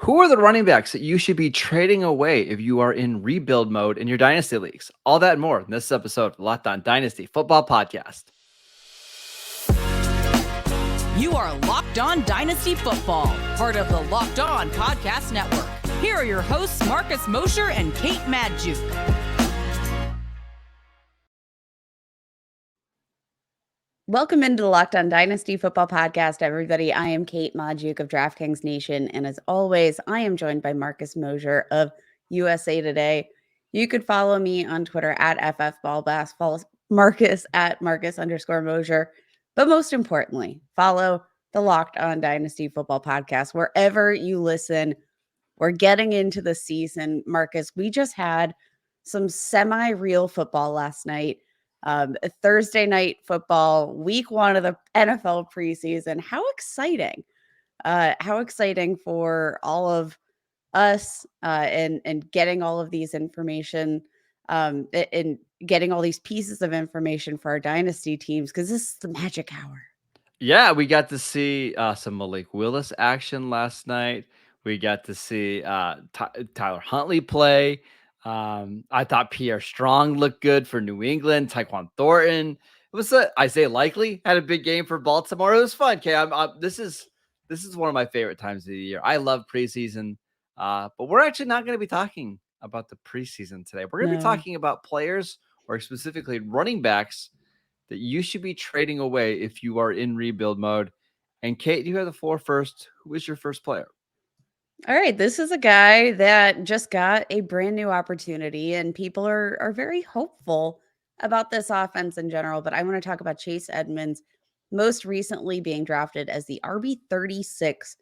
Who are the running backs that you should be trading away if you are in rebuild mode in your dynasty leagues? All that and more in this episode of the Locked On Dynasty Football Podcast. You are Locked On Dynasty Football, part of the Locked On Podcast Network. Here are your hosts, Marcus Mosher and Kate Magdziuk. Welcome into the Locked On Dynasty Football Podcast, everybody. I am Kate Magdziuk of DraftKings Nation, and as always, I am joined by Marcus Mosher of USA Today. You could follow me on Twitter at FFBallBass, follow Marcus at Marcus_Mosher, but most importantly, follow the Locked On Dynasty Football Podcast wherever you listen. We're getting into the season, Marcus. We just had some semi-real football last night. Thursday night football, week 1 of the NFL preseason. How exciting. How exciting for all of us and getting all of these information and getting all these pieces of information for our dynasty teams, because this is the magic hour. Yeah, we got to see some Malik Willis action last night. We got to see Tyler Huntley play. I thought Pierre Strong looked good for New England. Tyquan Thornton. It was Isaiah Likely had a big game for Baltimore. It was fun. Okay, this is one of my favorite times of the year. I love preseason, but we're actually not going to be talking about the preseason today. We're going to be talking about players, or specifically running backs, that you should be trading away if you are in rebuild mode. And Kate, you have the floor first. Who is your first player? All right, this is a guy that just got a brand new opportunity, and people are very hopeful about this offense in general. But I want to talk about Chase Edmonds, most recently being drafted as the RB36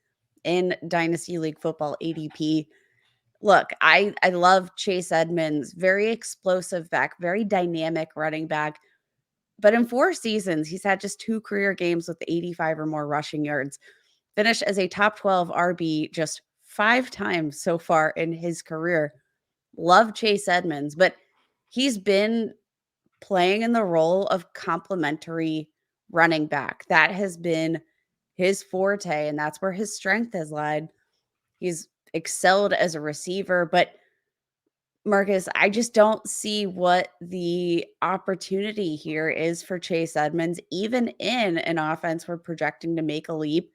in Dynasty League Football ADP. Look, I love Chase Edmonds, very explosive back, very dynamic running back. But in 4 seasons, he's had just 2 career games with 85 or more rushing yards. Finished as a top 12 RB just 5 times so far in his career. Love Chase Edmonds, but he's been playing in the role of complementary running back. That has been his forte, and that's where his strength has lied. He's excelled as a receiver, but Marcus, I just don't see what the opportunity here is for Chase Edmonds, even in an offense we're projecting to make a leap.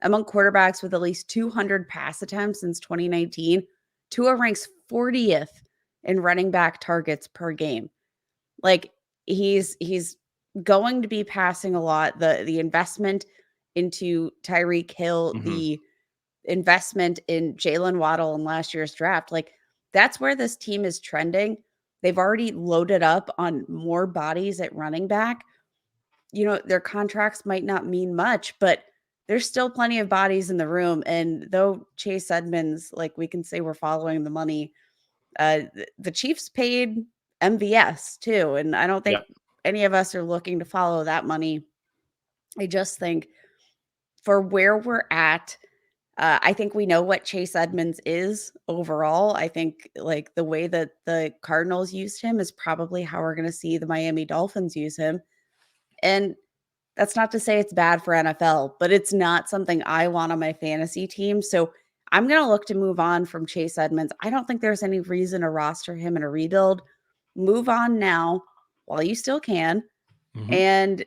Among quarterbacks with at least 200 pass attempts since 2019, Tua ranks 40th in running back targets per game. Like, he's going to be passing a lot. The investment into Tyreek Hill, the investment in Jalen Waddle in last year's draft, like, that's where this team is trending. They've already loaded up on more bodies at running back. You know, their contracts might not mean much, but there's still plenty of bodies in the room. And though Chase Edmonds, like, we can say we're following the money, the Chiefs paid MVS too. And I don't think any of us are looking to follow that money. I just think for where we're at, I think we know what Chase Edmonds is overall. I think, like, the way that the Cardinals used him is probably how we're going to see the Miami Dolphins use him. And that's not to say it's bad for NFL, but it's not something I want on my fantasy team. So I'm going to look to move on from Chase Edmonds. I don't think there's any reason to roster him in a rebuild. Move on now while you still can, and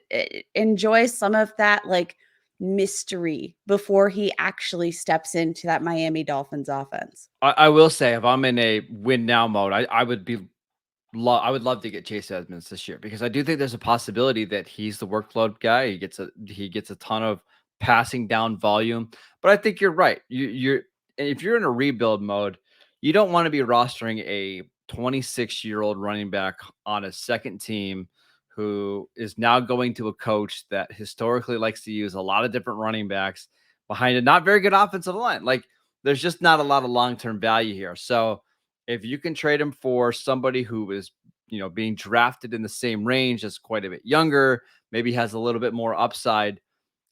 enjoy some of that, like, mystery before he actually steps into that Miami Dolphins offense. I will say, if I'm in a win now mode, I would love to get Chase Edmonds this year, because I do think there's a possibility that he's the workload guy. He gets a ton of passing down volume. But I think you're right. If you're in a rebuild mode, you don't want to be rostering a 26-year-old running back on a second team who is now going to a coach that historically likes to use a lot of different running backs behind a not very good offensive line. Like, there's just not a lot of long-term value here. So if you can trade him for somebody who is, being drafted in the same range, as quite a bit younger, maybe has a little bit more upside,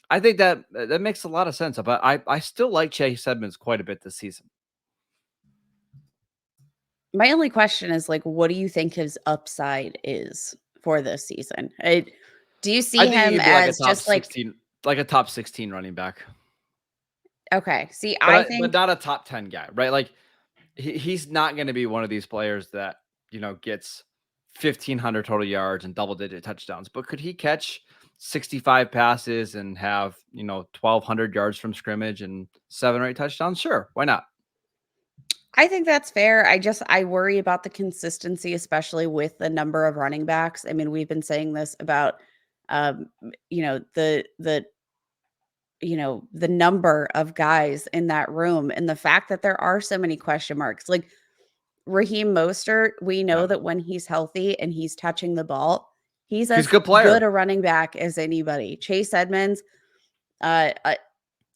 I think that makes a lot of sense. But I still like Chase Edmonds quite a bit this season. My only question is, like, what do you think his upside is for this season? Do you see I think him he'd be as just like 16, like a top 16 running back? Okay. See, I think but not a top 10 guy, right? Like he's not going to be one of these players that, gets 1,500 total yards and double digit touchdowns, but could he catch 65 passes and have, 1,200 yards from scrimmage and 7 or 8 touchdowns? Sure. Why not? I think that's fair. I worry about the consistency, especially with the number of running backs. I mean, we've been saying this about the number of guys in that room and the fact that there are so many question marks. Like Raheem Mostert, we know Yeah. that when he's healthy and he's touching the ball, he's He's a as good good player. a running back as anybody. Chase Edmonds, uh, uh,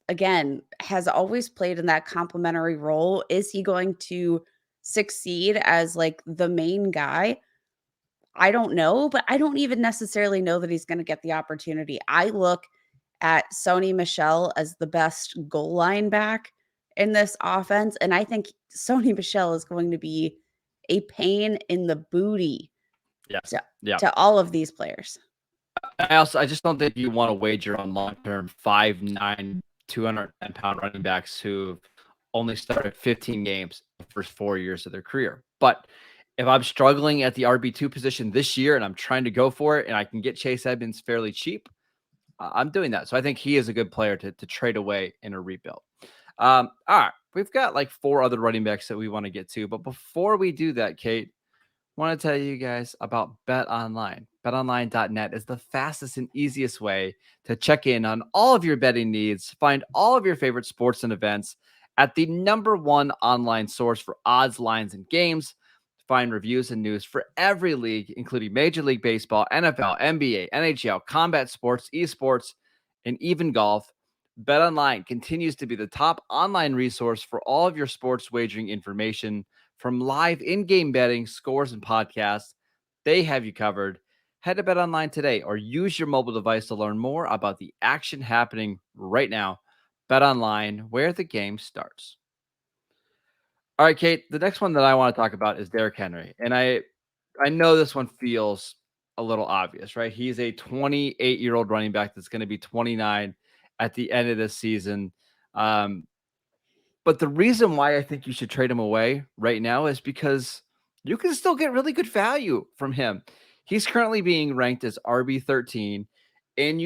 again, has always played in that complementary role. Is he going to succeed as like the main guy? I don't know, but I don't even necessarily know that he's going to get the opportunity. I look at Sony Michel as the best goal line back in this offense, and I think Sony Michel is going to be a pain in the booty Yeah. to, Yeah. to all of these players. I just don't think you want to wager on long-term 5'9", 210-pound running backs who only started 15 games the first 4 years of their career. But if I'm struggling at the RB2 position this year and I'm trying to go for it and I can get Chase Edmonds fairly cheap, I'm doing that. So I think he is a good player to trade away in a rebuild. All right. We've got like 4 other running backs that we want to get to. But before we do that, Kate, want to tell you guys about Bet Online. BetOnline.net is the fastest and easiest way to check in on all of your betting needs, find all of your favorite sports and events at the #1 online source for odds, lines, and games. Find reviews and news for every league, including Major League Baseball, NFL, NBA, NHL, combat sports, esports, and even golf. BetOnline continues to be the top online resource for all of your sports wagering information. From live in-game betting, scores, and podcasts, they have you covered. Head to BetOnline today or use your mobile device to learn more about the action happening right now. BetOnline, where the game starts. All right, Kate, the next one that I want to talk about is Derrick Henry. And I know this one feels a little obvious, right? He's a 28-year-old running back that's going to be 29 at the end of this season. Um, but the reason why I think you should trade him away right now is because you can still get really good value from him. He's currently being ranked as RB13, and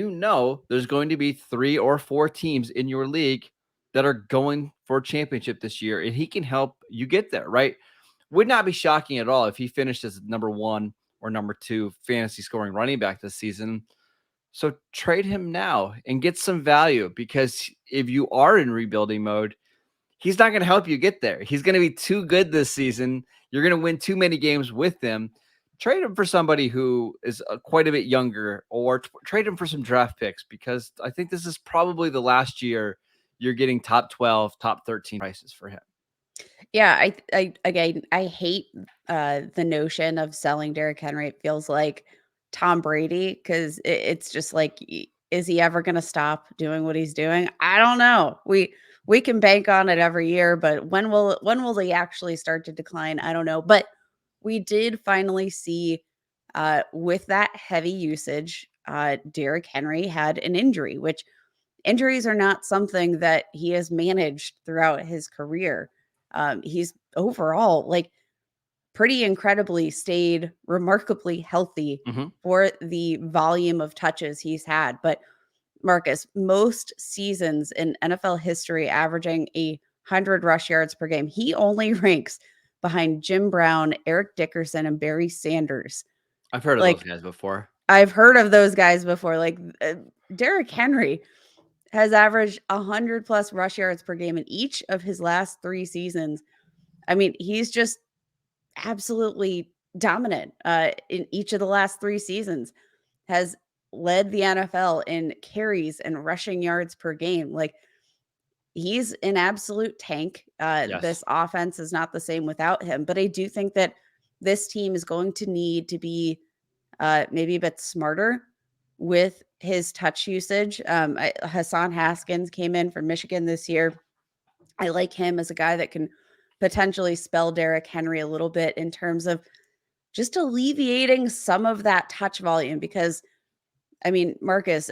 there's going to be 3 or 4 teams in your league that are going for a championship this year, and he can help you get there, right? Would not be shocking at all if he finished as #1 or #2 fantasy scoring running back this season. So trade him now and get some value, because if you are in rebuilding mode, he's not going to help you get there. He's going to be too good this season. You're going to win too many games with him. Trade him for somebody who is quite a bit younger, or trade him for some draft picks, because I think this is probably the last year you're getting top 12, top 13 prices for him. Yeah, I hate the notion of selling Derrick Henry. It feels like Tom Brady because it's just like, is he ever going to stop doing what he's doing? I don't know. We can bank on it every year, but when will he actually start to decline? I don't know. But we did finally see with that heavy usage, Derrick Henry had an injury, which injuries are not something that he has managed throughout his career. He's overall like pretty incredibly stayed remarkably healthy Mm-hmm. for the volume of touches he's had. But Marcus, most seasons in NFL history averaging 100 rush yards per game, he only ranks behind Jim Brown, Eric Dickerson, and Barry Sanders. I've heard of those Like, guys before. I've heard of those guys before. Like, Derrick Henry has averaged 100 plus rush yards per game in each of his last 3 seasons. I mean, he's just absolutely dominant in each of the last 3 seasons, has led the NFL in carries and rushing yards per game. Like, he's an absolute tank. Yes. This offense is not the same without him, but I do think that this team is going to need to be maybe a bit smarter with his touch usage. Hassan Haskins came in from Michigan this year. I like him as a guy that can potentially spell Derrick Henry a little bit in terms of just alleviating some of that touch volume because, I mean, Marcus,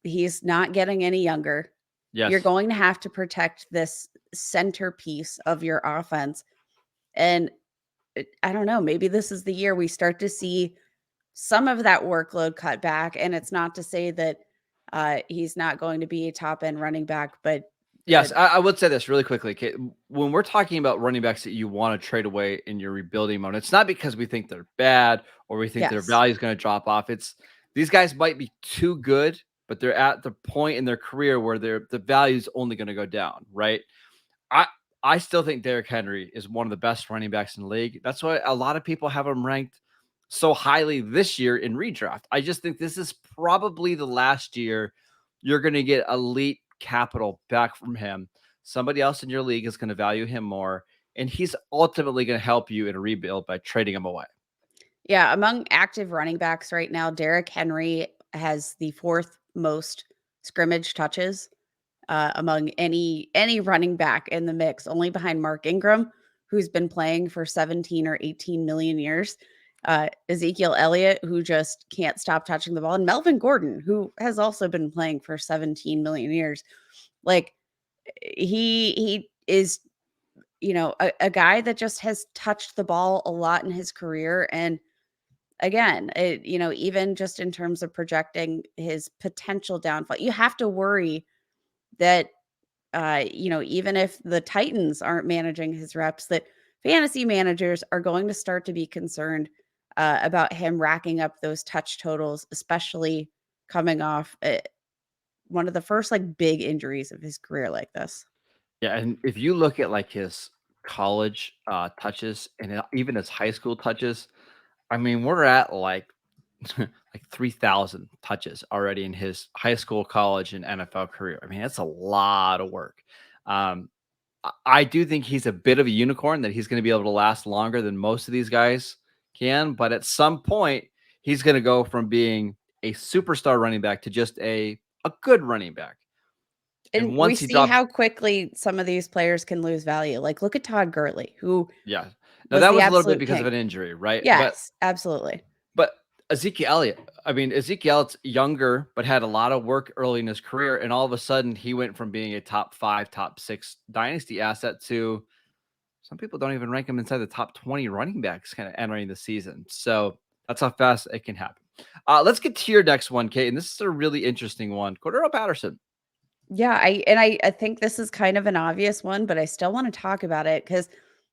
he's not getting any younger. You're Yes. going to have to protect this centerpiece of your offense. And I don't know, maybe this is the year we start to see some of that workload cut back. And it's not to say that he's not going to be a top end running back, but uh, Yes, I would say this really quickly. Okay, when we're talking about running backs that you want to trade away in your rebuilding mode, it's not because we think they're bad or we think their yes. value is going to drop off. It's these guys might be too good, but they're at the point in their career where the value is only going to go down, right? I I still think Derrick Henry is one of the best running backs in the league. That's why a lot of people have him ranked so highly this year in redraft. I just think this is probably the last year you're going to get elite capital back from him. Somebody else in your league is going to value him more, and he's ultimately going to help you in a rebuild by trading him away. Yeah, among active running backs right now, Derrick Henry has the fourth most scrimmage touches among any running back in the mix, only behind Mark Ingram, who's been playing for 17 or 18 million years. Ezekiel Elliott, who just can't stop touching the ball, and Melvin Gordon, who has also been playing for 17 million years. Like he is, a guy that just has touched the ball a lot in his career. And again, even just in terms of projecting his potential downfall, you have to worry that even if the Titans aren't managing his reps, that fantasy managers are going to start to be concerned about him racking up those touch totals, especially coming off one of the first like big injuries of his career like this. Yeah, and if you look at like his college touches and even his high school touches, I mean, we're at like 3,000 touches already in his high school, college, and NFL career. I mean, that's a lot of work. Um, I do think he's a bit of a unicorn that he's going to be able to last longer than most of these guys can. But at some point, he's going to go from being a superstar running back to just a good running back. And And we once he see drops, how quickly some of these players can lose value. Like, look at Todd Gurley, who yeah. Now was that the was a little bit absolute because of king. an injury, right? Yes, absolutely. But Ezekiel Elliott, I mean, Ezekiel Elliott's younger, but had a lot of work early in his career, and all of a sudden he went from being a top 5, top 6 dynasty asset to some people don't even rank him inside the top 20 running backs kind of entering the season. So that's how fast it can happen. Let's get to your next one, Kate, and this is a really interesting one. Cordarrelle Patterson. Yeah, I think this is kind of an obvious one, but I still want to talk about it because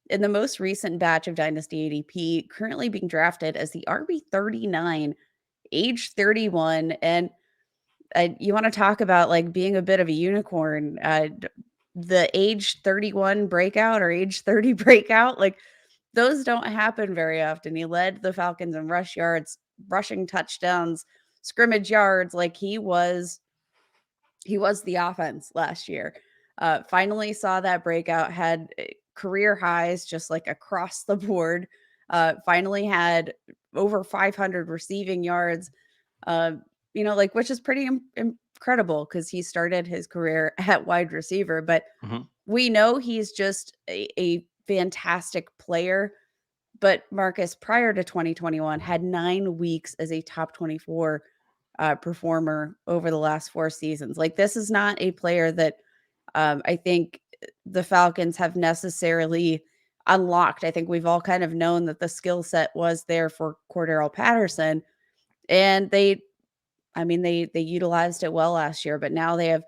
in the most recent batch of Dynasty ADP, currently being drafted as the RB 39, age 31, and you want to talk about like being a bit of a unicorn. The age 31 breakout or age 30 breakout, like those don't happen very often. He led the Falcons in rush yards, rushing touchdowns, scrimmage yards. Like he was the offense last year. Finally saw that breakout, had career highs just like across the board. Finally had over 500 receiving yards. Uh, like which is pretty incredible because he started his career at wide receiver. But Mhm. we know he's just a fantastic player. But Marcus, prior to 2021, had 9 weeks as a top 24 performer over the last 4 seasons. Like this is not a player that I think the Falcons have necessarily unlocked. I think we've all kind of known that the skill set was there for Cordarrelle Patterson, and they utilized it well last year. But now they have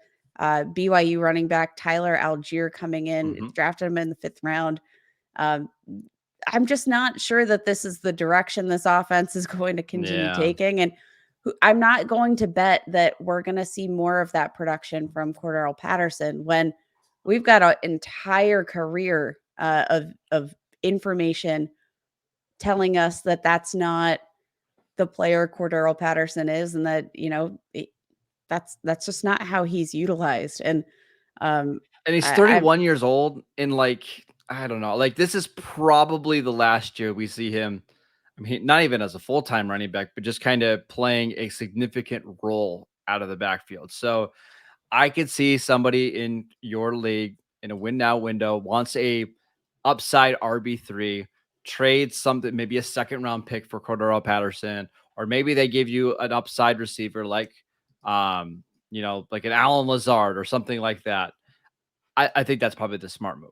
BYU running back Tyler Algier coming in, Mhm. drafted him in the 5th round. Um, I'm just not sure that this is the direction this offense is going to continue Yeah. taking. And I'm not going to bet that we're going to see more of that production from Cordarrelle Patterson when we've got an entire career of information telling us that that's not the player Cordarrelle Patterson is, and that that's just not how he's utilized. And um, And he's I 31 years old, and like I don't know, like this is probably the last year we see him. I mean, not even as a full-time running back, but just kind of playing a significant role out of the backfield. So I could see somebody in your league in a win now window wants a upside RB3, trade something, maybe a second round pick for Cordarrelle Patterson, or maybe they give you an upside receiver like like an Alan Lazard or something like that. I think that's probably the smart move.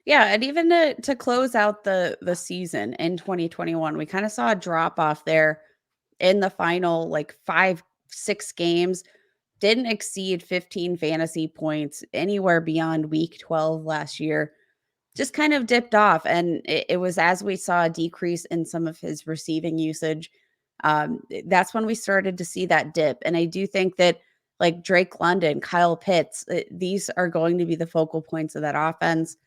Yeah, and even to close out the season in 2021, we kind of saw a drop off there in the final like 5-6 games. Didn't exceed 15 fantasy points anywhere beyond week 12 last year. Just kind of dipped off, and it was as we saw a decrease in some of his receiving usage. That's when we started to see that dip. And I do think that like Drake London, Kyle Pitts, these are going to be the focal points of that offense.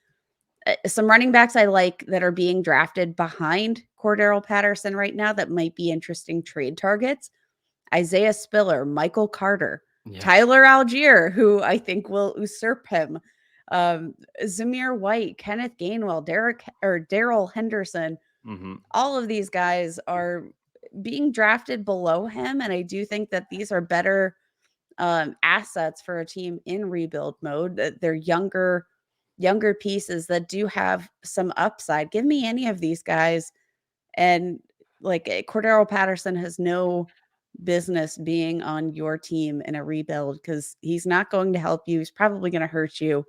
Some running backs I like that are being drafted behind Cordarrelle Patterson right now that might be interesting trade targets. Isaiah Spiller, Michael Carter, Yeah. Tyler Algier, who I think will usurp him, Zamir White, Kenneth Gainwell, Darrell Henderson. All of these guys are being drafted below him, and I do think that these are better assets for a team in rebuild mode. That they're younger pieces that do have some upside. Give me any of these guys, and like Cordarrelle Patterson has no business being on your team in a rebuild because he's not going to help you. He's probably going to hurt you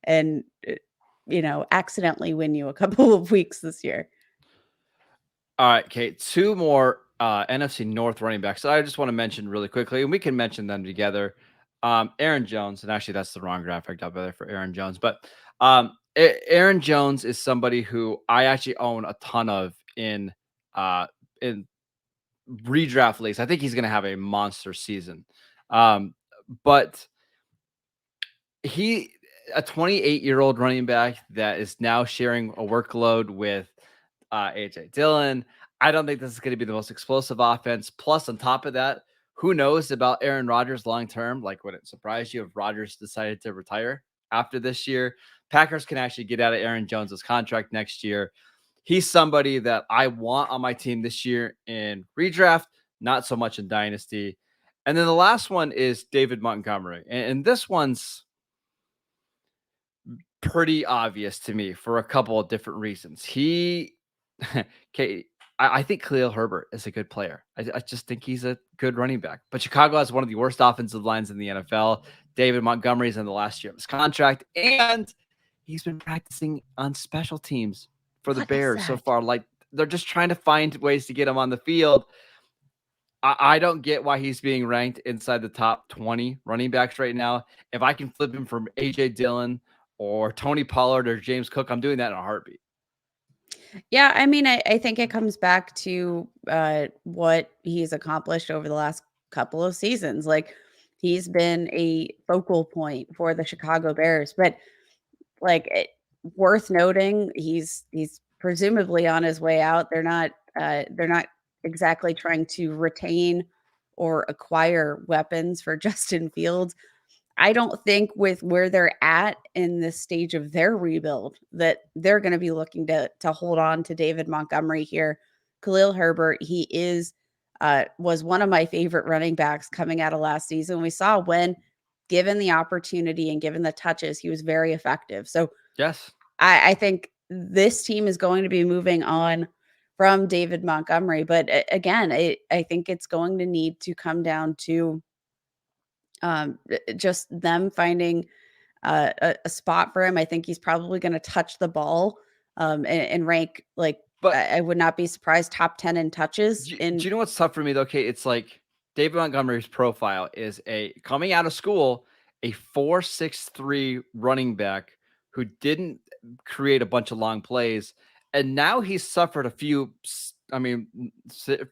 and, accidentally win you a couple of weeks this year. All right, Kate, 2 more NFC North running backs that I just want to mention really quickly, and we can mention them together. Aaron Jones, and actually that's the wrong graphic up there for Aaron Jones, but Aaron Jones is somebody who I actually own a ton of in redraft leagues. I think he's going to have a monster season. But a 28-year-old running back that is now sharing a workload with AJ Dillon. I don't think this is going to be the most explosive offense. Plus, on top of that, who knows about Aaron Rodgers long term? Like, would it surprise you if Rodgers decided to retire after this year? Packers can actually get out of Aaron Jones's contract next year. He's somebody that I want on my team this year in redraft, not so much in dynasty. And then the last one is David Montgomery. And this one's pretty obvious to me for a couple of different reasons. I think Khalil Herbert is a good player. I just think he's a good running back. But Chicago has one of the worst offensive lines in the NFL. David Montgomery's in the last year of his contract, and he's been practicing on special teams for the Bears so far. Like, they're just trying to find ways to get him on the field. I don't get why he's being ranked inside the top 20 running backs right now. If I can flip him from AJ Dillon or Tony Pollard or James Cook, I'm doing that in a heartbeat. Yeah, I mean, I think it comes back to what he's accomplished over the last couple of seasons. Like, he's been a focal point for the Chicago Bears, but worth noting, he's presumably on his way out. They're not exactly trying to retain or acquire weapons for Justin Fields. I don't think with where they're at in this stage of their rebuild that they're going to be looking to hold on to David Montgomery here. Khalil Herbert, he was one of my favorite running backs coming out of last season. We saw when given the opportunity and given the touches, he was very effective. So yes, I think this team is going to be moving on from David Montgomery. But again, I think it's going to need to come down to just them finding a spot for him. I think he's probably going to touch the ball and rank but I would not be surprised top 10 in touches. Do you know what's tough for me though, Kate? It's like David Montgomery's profile is coming out of school, a 4.63 running back who didn't create a bunch of long plays, and now he's suffered a few,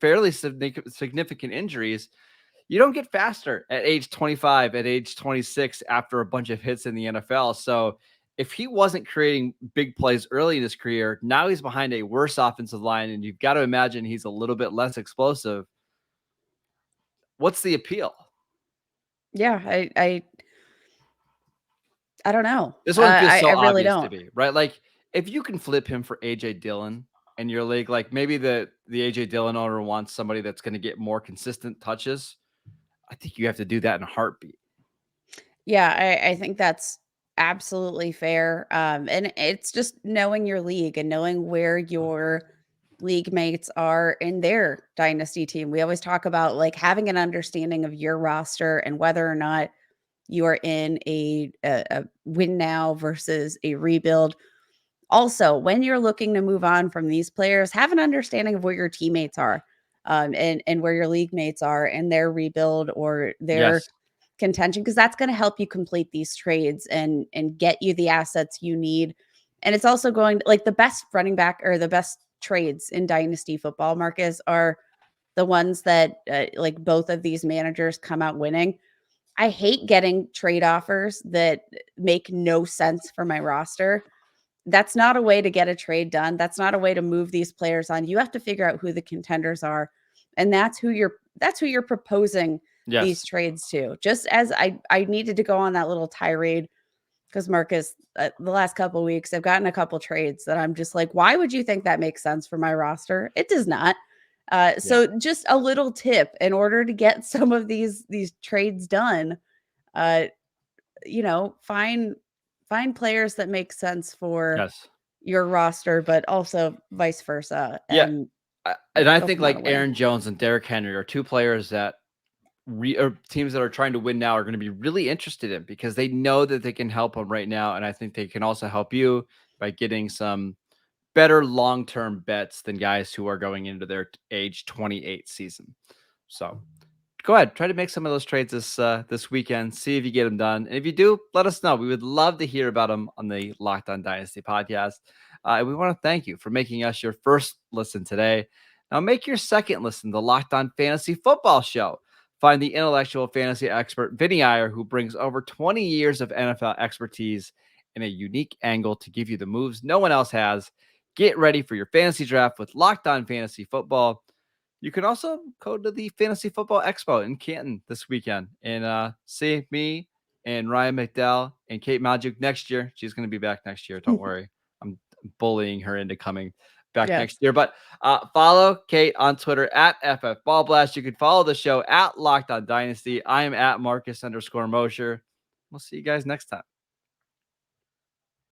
fairly significant injuries. You don't get faster at age 25, at age 26 after a bunch of hits in the NFL. So if he wasn't creating big plays early in his career, now he's behind a worse offensive line, and you've got to imagine he's a little bit less explosive. What's the appeal? Yeah, I don't know. This one feels so I really obvious don't. to me, right? Like, if you can flip him for AJ Dillon in your league, like maybe the AJ Dillon owner wants somebody that's going to get more consistent touches. I think you have to do that in a heartbeat. Yeah, I think that's absolutely fair. And it's just knowing your league and knowing where your league mates are in their dynasty team. We always talk about like having an understanding of your roster and whether or not you are in a win now versus a rebuild. Also, when you're looking to move on from these players, have an understanding of where your teammates are, and where your league mates are in their rebuild or their Yes. contention, because that's going to help you complete these trades and get you the assets you need. And it's also going to, like, the best running back or the best trades in dynasty football, Marcus, are the ones that like both of these managers come out winning. I hate getting trade offers that make no sense for my roster. That's not a way to get a trade done. That's not a way to move these players on. You have to figure out who the contenders are, and that's who you're proposing these Yes. trades to. Just as I needed to go on that little tirade because Marcus, the last couple of weeks, I've gotten a couple trades that I'm just like, why would you think that makes sense for my roster? It does not. Yeah. So just a little tip in order to get some of these trades done, uh, find players that make sense for Yes. your roster, but also vice versa, Yeah. and And I go think from there to like win. Aaron Jones and Derrick Henry are two players that or teams that are trying to win now are going to be really interested in because they know that they can help them right now. And I think they can also help you by getting some better long-term bets than guys who are going into their age 28 season. So go ahead, try to make some of those trades this weekend. See if you get them done, and if you do, let us know. We would love to hear about them on the Locked On Dynasty podcast. And we want to thank you for making us your first listen today. Now make your second listen to Locked On Fantasy Football Show. Find the intellectual fantasy expert Vinny Iyer, who brings over 20 years of NFL expertise and a unique angle to give you the moves no one else has. Get ready for your fantasy draft with Locked On Fantasy Football. You can also go to the Fantasy Football Expo in Canton this weekend and see me and Ryan McDowell and Kate Magdziuk next year. She's going to be back next year. Don't worry. I'm bullying her into coming back next Yes. year. But follow Kate on Twitter at FF Ball Blast. You can follow the show at Locked On Dynasty. I am at Marcus _Mosher. We'll see you guys next time.